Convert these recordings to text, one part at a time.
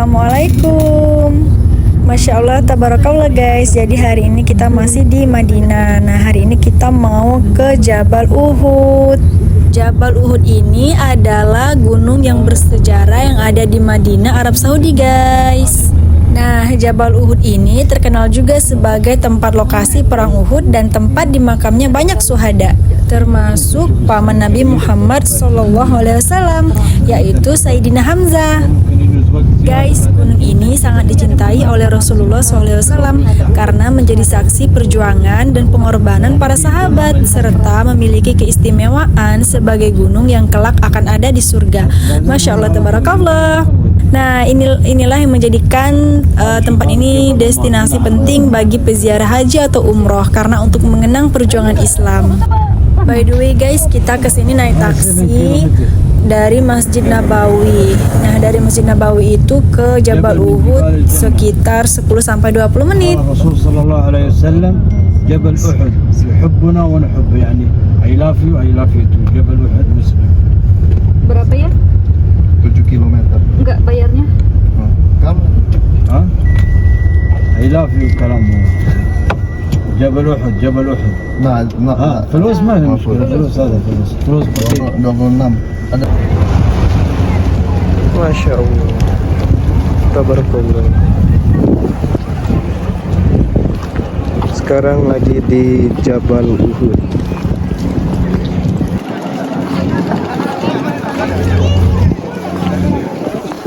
Assalamualaikum. Masya Allah, tabarakallah guys. Jadi hari ini kita masih di Madinah. Nah, hari ini kita mau ke Jabal Uhud. Jabal Uhud ini adalah gunung yang bersejarah yang ada di Madinah, Arab Saudi guys. Nah, Jabal Uhud ini terkenal juga sebagai tempat lokasi perang Uhud dan tempat dimakamnya banyak syuhada, termasuk paman Nabi Muhammad SAW, yaitu Sayyidina Hamzah. Guys, gunung ini sangat dicintai oleh Rasulullah SAW karena menjadi saksi perjuangan dan pengorbanan para sahabat, serta memiliki keistimewaan sebagai gunung yang kelak akan ada di surga. Masya Allah, tabarakallah. Nah, inilah yang menjadikan tempat ini destinasi penting bagi peziarah haji atau umroh karena untuk mengenang perjuangan Islam. By the way guys, kita kesini naik taksi dari Masjid Nabawi. Nah, dari Masjid Nabawi itu ke Jabal Uhud sekitar 10-20 menit. Rasul sallallahu alaihi wasallam, Jabal Uhud yuhibbuna wa nuhibbu, yani I love you too. Jabal Uhud Muslim. Berapa ya? 7 km. Enggak bayarnya? Kamu? Hah? I love you kalamu. جبل أحد جبل أحد. فلوس ما في مشكلة، فلوس هذا فلوس بسيط. 26 ada. Masya Allah, tabarakallah. Sekarang lagi di Jabal Uhud.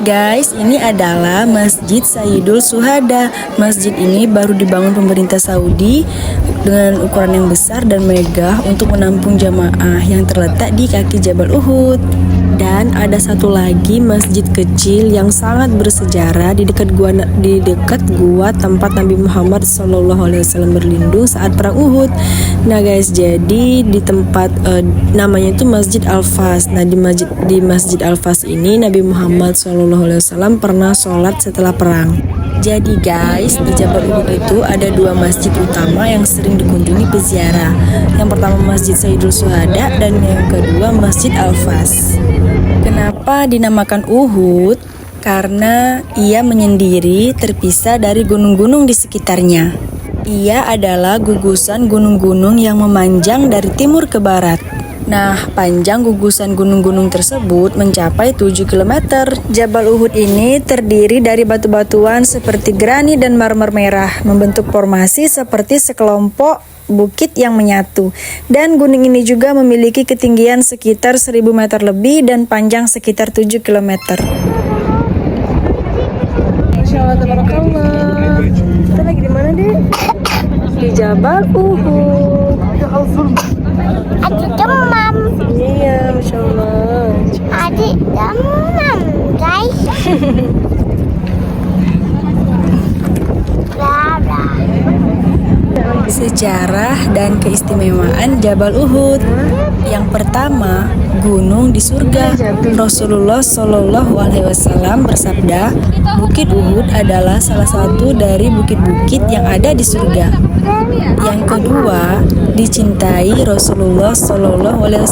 Guys, ini adalah Masjid Sayyidul Syuhada. Masjid ini baru dibangun pemerintah Saudi dengan ukuran yang besar dan megah untuk menampung jamaah yang terletak di kaki Jabal Uhud. Dan ada satu lagi masjid kecil yang sangat bersejarah di dekat gua tempat Nabi Muhammad SAW berlindung saat perang Uhud. Nah guys, jadi di tempat namanya itu Masjid Al-Fas. Nah, di Masjid Al-Fas ini Nabi Muhammad SAW pernah sholat setelah perang. Jadi guys, di Jabal Uhud itu ada dua masjid utama yang sering dikunjungi peziarah. Yang pertama Masjid Sayyidul Syuhada dan yang kedua Masjid Al-Fas. Kenapa dinamakan Uhud? Karena ia menyendiri terpisah dari gunung-gunung di sekitarnya. Ia adalah gugusan gunung-gunung yang memanjang dari timur ke barat. Nah, panjang gugusan gunung-gunung tersebut mencapai 7 km. Jabal Uhud ini terdiri dari batu-batuan seperti granit dan marmer merah, membentuk formasi seperti sekelompok bukit yang menyatu. Dan gunung ini juga memiliki ketinggian sekitar 1000 meter lebih dan panjang sekitar 7 km. Masya Allah, tabarakallah. Kita lagi di mana, Dek? Di Jabal Uhud. Adik demam. Iya, Masya Allah. Adik demam, guys. Sejarah dan keistimewaan Jabal Uhud. Yang pertama, gunung di surga. Rasulullah SAW bersabda, Bukit Uhud adalah salah satu dari bukit-bukit yang ada di surga. Yang kedua, dicintai Rasulullah SAW.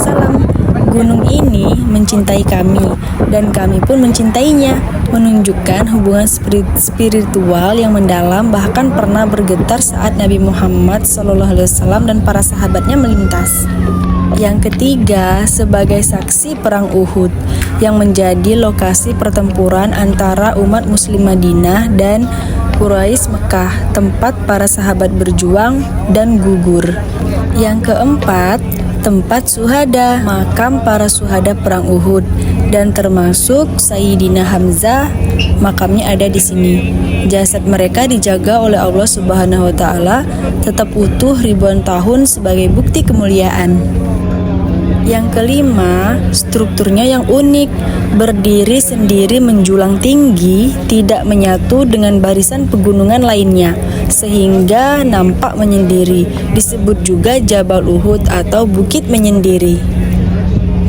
Gunung ini mencintai kami dan kami pun mencintainya, menunjukkan hubungan spiritual yang mendalam, bahkan pernah bergetar saat Nabi Muhammad SAW dan para sahabatnya melintas. Yang ketiga, sebagai saksi perang Uhud yang menjadi lokasi pertempuran antara umat muslim Madinah dan Quraisy Mekah, tempat para sahabat berjuang dan gugur. Yang keempat, tempat syuhada, makam para syuhada perang Uhud, dan termasuk Sayyidina Hamzah, makamnya ada di sini. Jasad mereka dijaga oleh Allah Subhanahu wa taala tetap utuh ribuan tahun sebagai bukti kemuliaan. Yang kelima, strukturnya yang unik, berdiri sendiri menjulang tinggi, tidak menyatu dengan barisan pegunungan lainnya, sehingga nampak menyendiri. Disebut juga Jabal Uhud atau Bukit Menyendiri.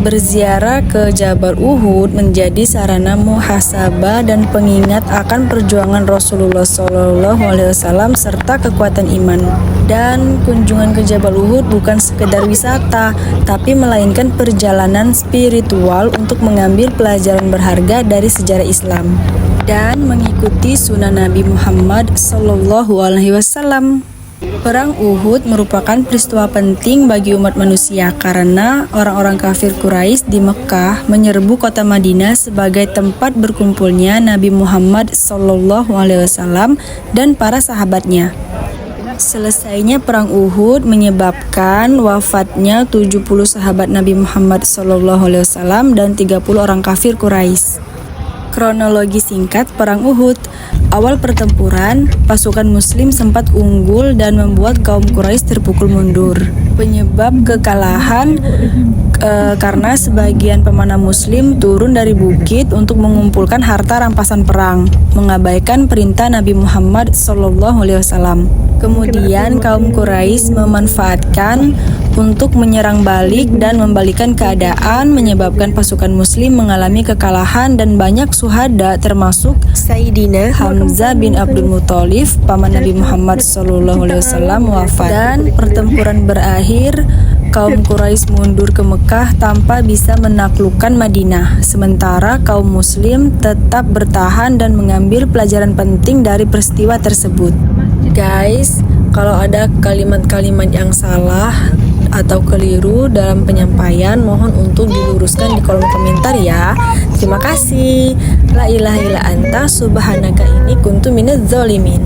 Berziarah ke Jabal Uhud menjadi sarana muhasabah dan pengingat akan perjuangan Rasulullah SAW serta kekuatan iman. Dan kunjungan ke Jabal Uhud bukan sekedar wisata, tapi melainkan perjalanan spiritual untuk mengambil pelajaran berharga dari sejarah Islam dan mengikuti sunnah Nabi Muhammad SAW. Perang Uhud merupakan peristiwa penting bagi umat manusia karena orang-orang kafir Quraisy di Mekah menyerbu kota Madinah sebagai tempat berkumpulnya Nabi Muhammad SAW dan para sahabatnya. Selesainya perang Uhud menyebabkan wafatnya 70 sahabat Nabi Muhammad SAW dan 30 orang kafir Quraisy. Kronologi singkat perang Uhud. Awal pertempuran, pasukan muslim sempat unggul dan membuat kaum Quraisy terpukul mundur. Penyebab kekalahan karena sebagian pemanah muslim turun dari bukit untuk mengumpulkan harta rampasan perang, mengabaikan perintah Nabi Muhammad SAW. Kemudian kaum Quraisy memanfaatkan untuk menyerang balik dan membalikkan keadaan, menyebabkan pasukan muslim mengalami kekalahan dan banyak syuhada termasuk Sayyidina Hamzah bin Abdul Muthalib, paman Nabi Muhammad SAW wafat. Dan pertempuran berakhir, kaum Quraisy mundur ke Mekah tanpa bisa menaklukkan Madinah, sementara kaum muslim tetap bertahan dan mengambil pelajaran penting dari peristiwa tersebut. Guys, kalau ada kalimat-kalimat yang salah atau keliru dalam penyampaian, mohon untuk diluruskan di kolom komentar ya. Terima kasih. La ilaha illa anta subhanaka inni kuntu minadz zalimin.